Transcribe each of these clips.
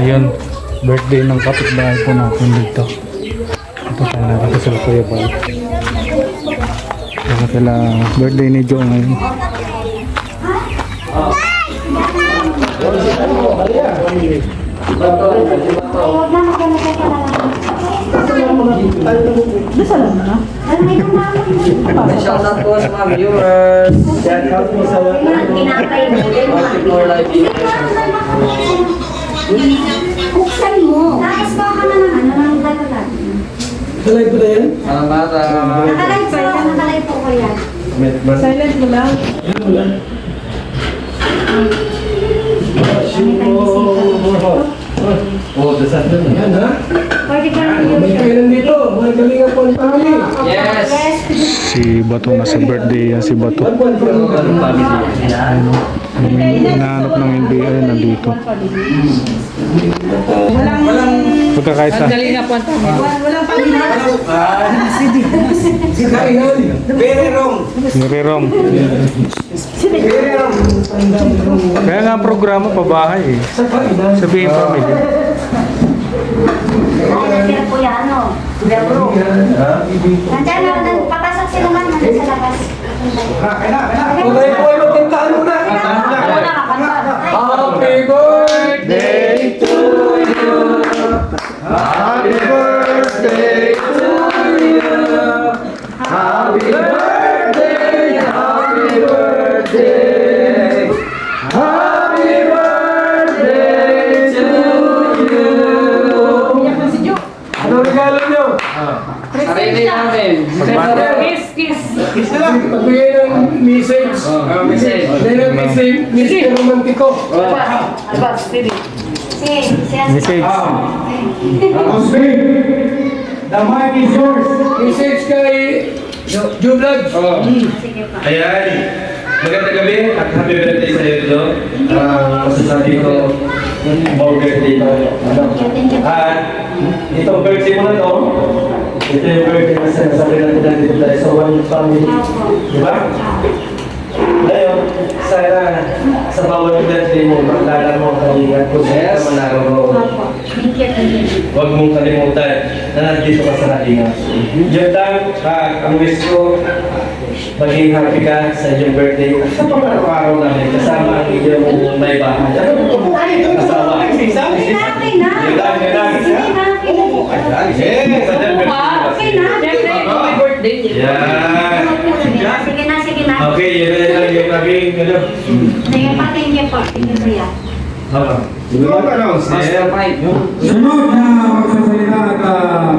Ayun, birthday ng kapitbahay po natin dito. Ito tayo nakita sa Kuya Bal. Ito sila birthday ni Joe ngayon. Shoutout po sa mga viewers. Shoutout po sa live viewers. Buksan mo. Tapos baka ka na naman, nangangagalagan. Nakalive po na yan? Nakalive po, nakalive po ko yan. Silent mo lang. Oh, dasal na. Yan ha? Pwede ka na May kailan dito. Mga kalinga po ang family. Yes. Si Bato na sa birthday yan, si Bato. One po ang family. Ayun, hinahanap ng NBA nandito. Pagkakaisa. Galing na po ang tama. Walang pamilya. Si Kainan. Very wrong. Nire-rom. Very wrong. Kaya nga ang programa pabahay eh. Sa Kainan. Sabihin family. Ay, nandiyan po yan, ano? Bebro. Nandiyan na, papasok sila man, nandiyan sa labas. Tulay po ay magkantaan muna. Happy birthday to you. Happy birthday to you. Happy birthday, happy birthday. Happy birthday to you. Ano regalo nyo? Sarili namin. Kiss. Kiss na lang. Pagbigay ng message. Message. Dahil ang message, Mr. Romantiko. Message. Osby, the mic is yours. Message kay Joe Vlogs. Ayan. Magandang gabi at happy birthday sa iyo, Jo. Masasabi ko, more birthday to. At itong birthday mo na to, ito yung birthday na sinasabi natin nandito tayo sa one family. Di ba? Ngayon, sana sa bawat birthday mo, maklala mo ang kalingat kung saan ka man naroon. Huwag mong kalimutan na nandito ka sa kalingat. Diyan lang, ang wish ko, maging happy ka sa iyong birthday at sa pang-araw namin kasama ang iyong may bahay. Kasama. Yes! Siyempre, may birthday niya. Yan! Sige na. Okay, yun na lang yung naging ano. Sige pa, thank you po. Thank you, Kuya. Master Mike. Sunod na magsasalita at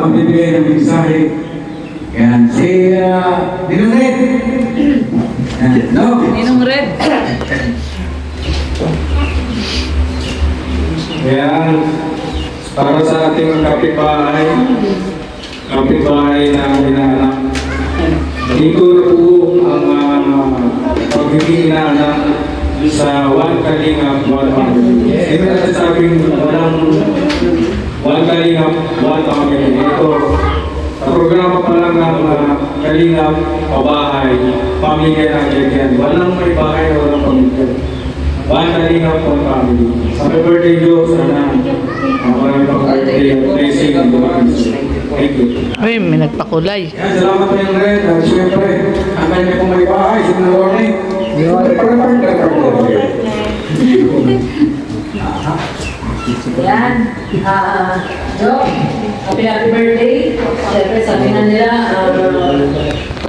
magbibigay ng mensahe. Yan, si Dinunet. No? Ninong Red. Yan, para sa ating kapitbahay na inaanak. Ito na po ang pagiging inaanak sa One Kalingap, One Family. Ito na sasabing walang One Kalingap, One Family. Ito, sa programa pa lang ng Kalingap, pabahay, pamilya natin yan. Walang may bahay na walang pamilya. One Kalingap, One Family. Happy birthday, Joe. Sana maraming pang birthday at blessing and blessing. Thank you. Uy, may nagpakulay. Yan, salamat po yung red. At syempre, ang kanya pong may bahay, si Lorne. Yan. Jo, happy birthday. Siyempre, sabi na nila,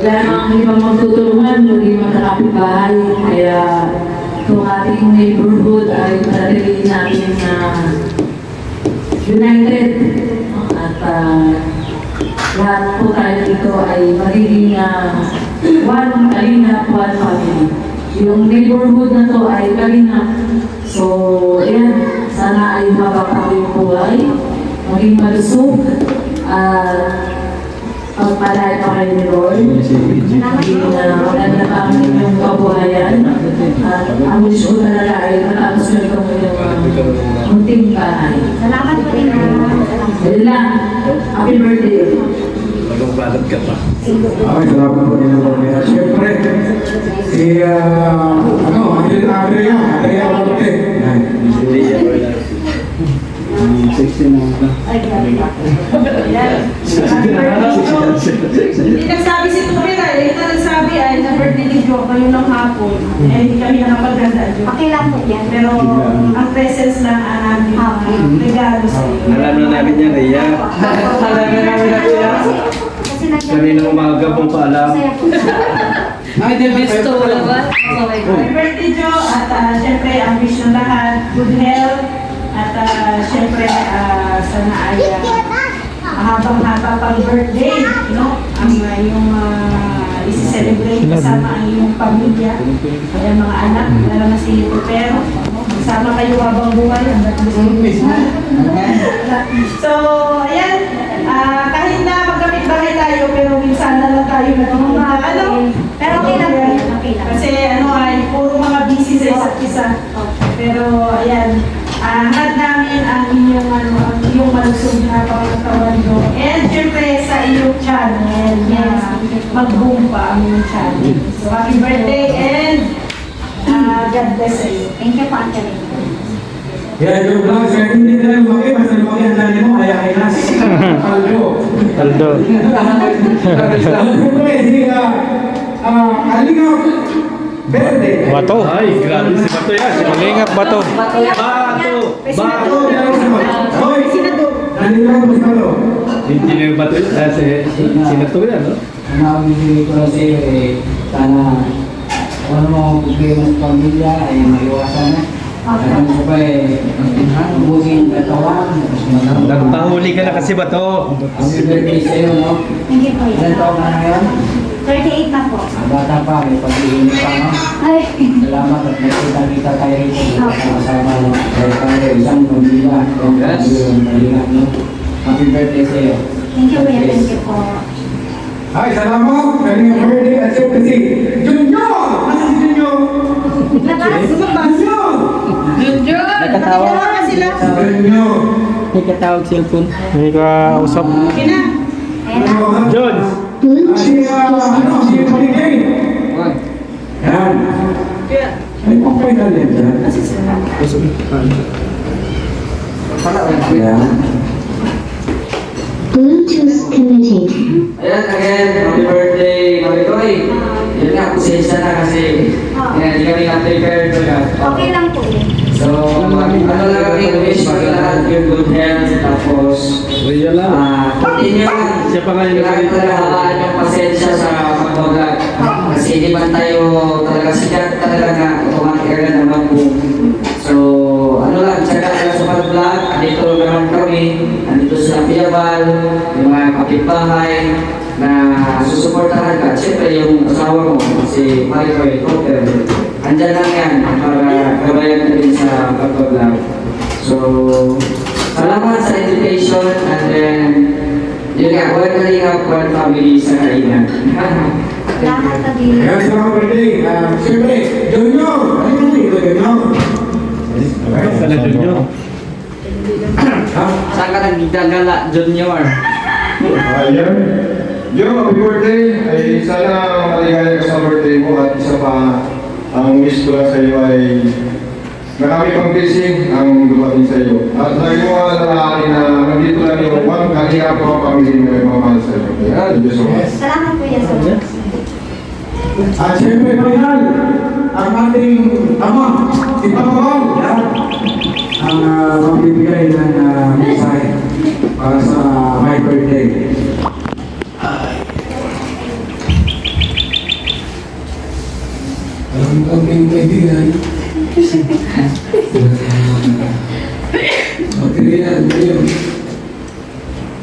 wala namang ibang magtutulungan, hindi magkakapit-bahay. Kaya, itong ating neighborhood ay manatili natin na united. At lahat po tayo dito ay magiging one Kalingap, one family. Yung neighborhood na to ay Kalingap. So, ayan, sana ay mapapawin buhay, maging malusog, pagpalain pa kayo ni Lord. Maganda pa ang inyong kabuhayan. At ang wish ko talaga ay matapos ko itong inyong munting bahay. Salamat po rin. Yun lang. Happy birthday. Magbabalot ka pa. Ay, salamat po din ako. Siyempre, si, Adria Valente. Sexy na ako. Ay, grabe. Yan. Hindi nagsabi si Tupin ay, yung nagsabi ay na birthday ni Jo kayo ng hapon. Eh, hindi kami nakapaganda Jo. Okay lang po yan. Pero ang presence lang ang aming regalo sa iyo. Alam na namin yan, Rhea. Alam na namin na sila. Kasi nandiyan. Kanina umaga pong paalam. Masaya po. Ay, the best to naman. Happy birthday Jo at syempre ang wish ng lahat, good health at syempre sana ay habang-haba pang birthday, no? Ang yung isi-celebrate kasama ang iyong pamilya, kaya mga anak, lalo na si Pero, sama kayo habang buhay, hanggang gusto mo. So, ayan, kahit na magkapit-bahay tayo, pero minsan na lang tayo nagmumahal, ano? Pero okay lang po yan. Okay lang. Kasi ano ay puro mga busy sa isa't isa. Pero ayan, hangad namin ang inyong ang iyong malusog na pangkatawan nyo. And syempre sa iyong channel na mag-boom pa ang iyong channel. So happy birthday and God bless sa iyo. Thank you po, Uncle. Kaya yung vlog, kaya hindi na lang lumaki, mas lumaki ang dali mo, kaya kailas. Aldo. Aldo. Siyempre, hindi ka, Kalingap Verde. Bato. Ay, grabe si Bato yan. Kalingap bato. Bato! Bato, hoy, nalilaro mo si Bato. Engineer Bato yun. Sinato yan, no? Ang nakabibigay ko lang sa iyo sana kung ano mga problema sa pamilya ay maiwasan na. Alam ko ba ubusin ang katawan. Nagpahuli ka na kasi Bato. Happy birthday sa iyo, no? Thank you po. Ilan taon ka na ngayon? 38 na po. Bata pa, may pag-iinit pa, no? Ay. Salamat at nakita tayo rito. Kasama tayo isang pamilya. No? Happy birthday sa iyo. Thank you, Kuya. Thank you po. Ay, salamat. Kalingap Verde at siyempre si Junior. Asa si Junior? Labas. Junior. Nakatawa. Junior. May katawag cellphone. May kausap. Okay na. Ayan na. Jones. Si Maligay. Yan. Ay, okay na din dyan. Yan. Bluetooth connected. Ayan, again, happy birthday, Marikoy. Yun nga, kusensya na kasi hindi kami na-prepare ko na. Okay lang po yun. So, ano lang kami wish pag lahat yung good health, tapos Rhea lang. continue lang. Siya pa nga yung Kailangan talaga halaan yung pasensya sa pag-vlog. Kasi hindi man tayo talaga sikat talaga na automatic agad naman po. So, ano lang, tsaga lang sa pag-vlog. Andito naman kami, andito sa Piabal, yung mga kapitbahay na susuportahan ka. Siyempre, yung asawa mo, si Maricoy Cooper, andyan lang yan para gabayan na din sa pag-vlog. So, salamat sa invitation and then, yun nga, one Kalingap, one family sa kainan. Lahat na din. Ayan, salamat birthday. Siyempre, Junior. Ano yung dito, Junior? Sana Junior. Saan ka nagdagala, Junior? Ayan. Yo, happy birthday. Ay sana maligaya ka sa birthday mo at isa pa ang wish ko lang sa iyo ay marami pang blessing ang dumating sa iyo. At lagi mo alalahanin na nandito lang yung one Kalingap po pamilya mo yung mamahal sa iyo. Ayan, thank you so much. Salamat Kuya sa At siyempre, final, ang ating ama, si Papa Val, ang magbibigay ng mensahe para sa my birthday. Ang aming kaibigan, magkaibigan mo yun.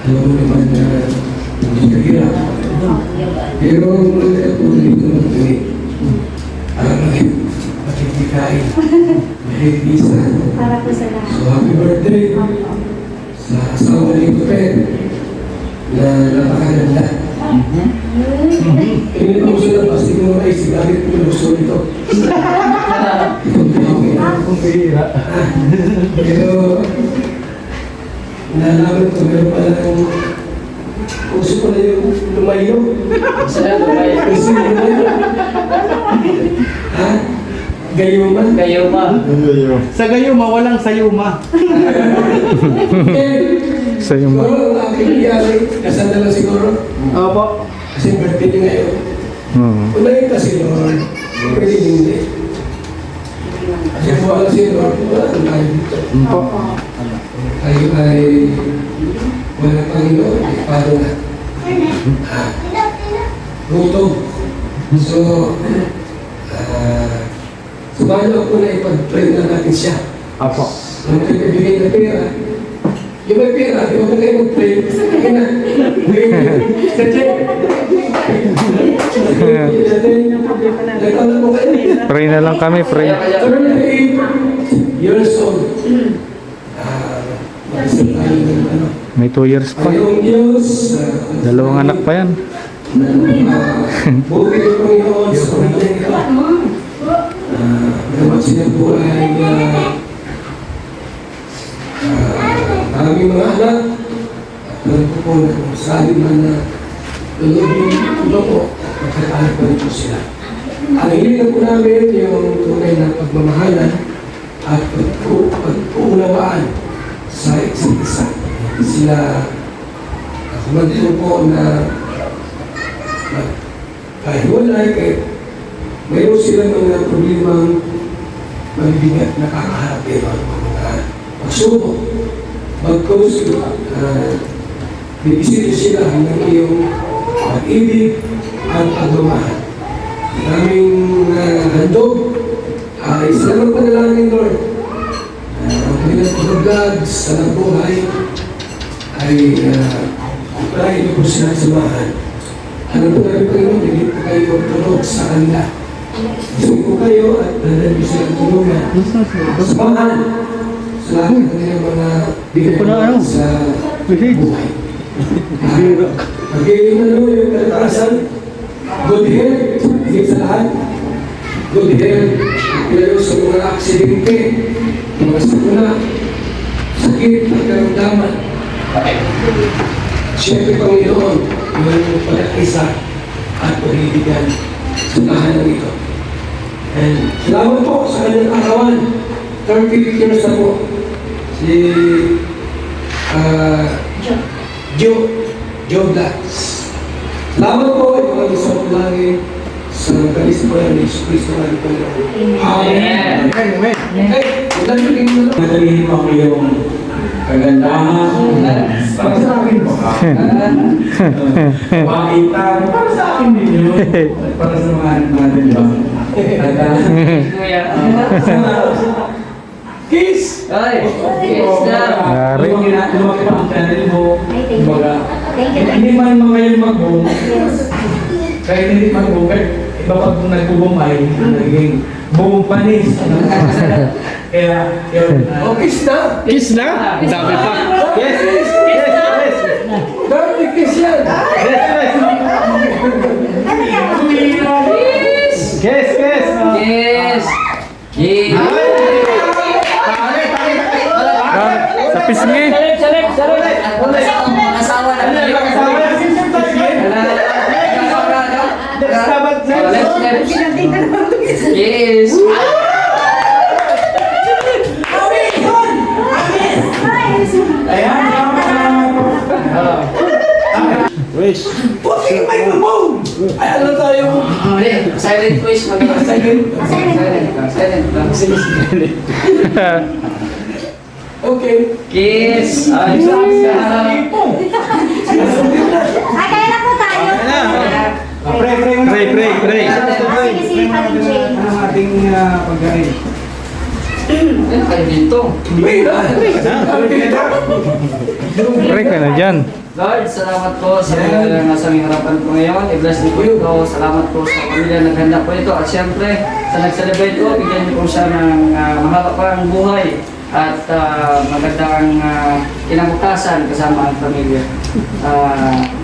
Alam mo naman na hindi ka hirap. Pero kung dito mo kami, ang matitikain, mahigisa. para po sa lahat. So happy birthday sa asawa ni Pupet na napakaganda. Hindi ko gusto na pasti ko ay sigarit ko na gusto nito. Pero nalaman ko meron pala ng uso pala yung lumayo. Uso yung lumayo. Ha? Gayuma. Gayuma. Sa Gayuma, walang Sayuma. Sayuma. Siguro, ang aking iyari, kasanda lang siguro. Opo. Kasi birthday niya ngayon. Unahin kasi Lord. Pwede hindi. Kasi kung wala si Lord, wala ang tayo dito. Tayo ay wala Panginoon, paano na? Gutom. So, sumalo ako na ipag-pray na natin siya. Opo. Ang nagbibigay na pera, yung may pera, di ba kung kayo mag-pray? Sige na. Sa check. Nagkala mo kayo. Pray na lang kami, pray. 38 years old. May 2 years pa. Ayong Diyos. Dalawang anak pa yan. Bukid ng Panginoon sa pamilya nila. Dapat sila po ay maraming mga anak. At alam ko po na kung saan man na lulubin ito po, magkakalit pa rin po sila. Ang hiling po namin yung tunay na pagmamahalan at pag-uunawaan sa isa't isa. Sila kumando po na magkahiwalay kahit mayroon sila mga problemang mabibigat na kakaharap pero mga pagsubok. Bagkos, bibisito sila ng iyong pag-ibig at pagmamahal. Maraming handog, isa lang panalangin, Lord. Ang kanilang pag-vlog sa buhay ay tayo niyo po sila samahan. Alam po namin, Panginoon, hindi po kayo tulog sa kanila. Gusto po kayo at nalang niyo sila tulungan. Samahan sa lahat ng kanilang mga bigay sa buhay. Pag-iinan mo yung kalakasan, good health, higit sa lahat. Good health, lalo sa mga aksidente, mga sakuna, sakit at karamdaman. Siyempre, Panginoon, yung pagkakisa at pag-ibigan sa tahanan ito. And salamat po sa kanyang arawan. 30 years na po. Si Joe Blacks. Salamat po yung mga gusto ko lagi sa kalis po yan ni Jesus Cristo na po. Amen. Amen. Okay, Madalihin mo yung kagandahan. para sa akin po. Makita. Para sa akin din yun. Para sa mga anak natin ba? Kiss! Ay! Kiss na! Yari. Lumaki pa ang channel mo. Ay, thank you. Kumbaga, Thank you. hindi man mga mag-boom. Yes. Kahit hindi mag-boom, iba pag nag-boom ay naging boom panis. Kaya, yun. Oh, kiss na! Kiss na? Sabi pa. Yes! Yes! Yes! Dirty kiss yan! Kiss, kiss. Yes! Yes! Sa pisngi. Asawa na. Yes! Wish. Puti may boom! Ay, ano tayo? Silent quiz. Silent. Silent. Okay. Kiss! Ay, Ay, kaya na po tayo. Pray, pray, pray, pray, pray. Sige, sige, Paring Jane. Anong ating pagkain? Ano kayo dito? May na! Pray ka na dyan. Lord, salamat po sa mga nasa aming harapan po ngayon. I-bless niyo po ito. Salamat po sa pamilya na naghanda po ito. At siyempre, sa nag-celebrate po, bigyan niyo po siya ng mahaba pang buhay at magandang kinabukasan kasama ang pamilya.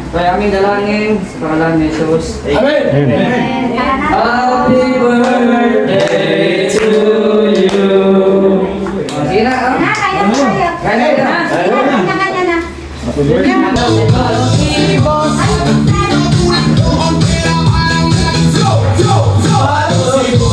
Kaya aming dalangin sa pangalan ni Jesus. Amen! Amen. Happy birthday to you. Sige na, ah. Na, kaya na tayo. Kaya na. Kanya na. Go! Go! Go!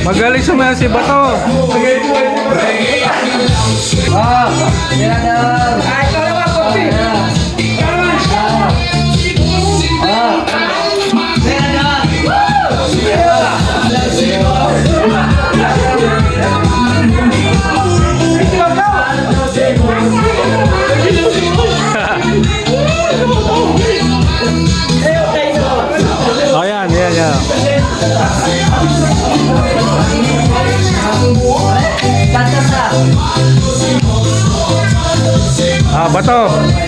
Magaling sumayaw si Bato. Oh, yan, yan, yan. Bato.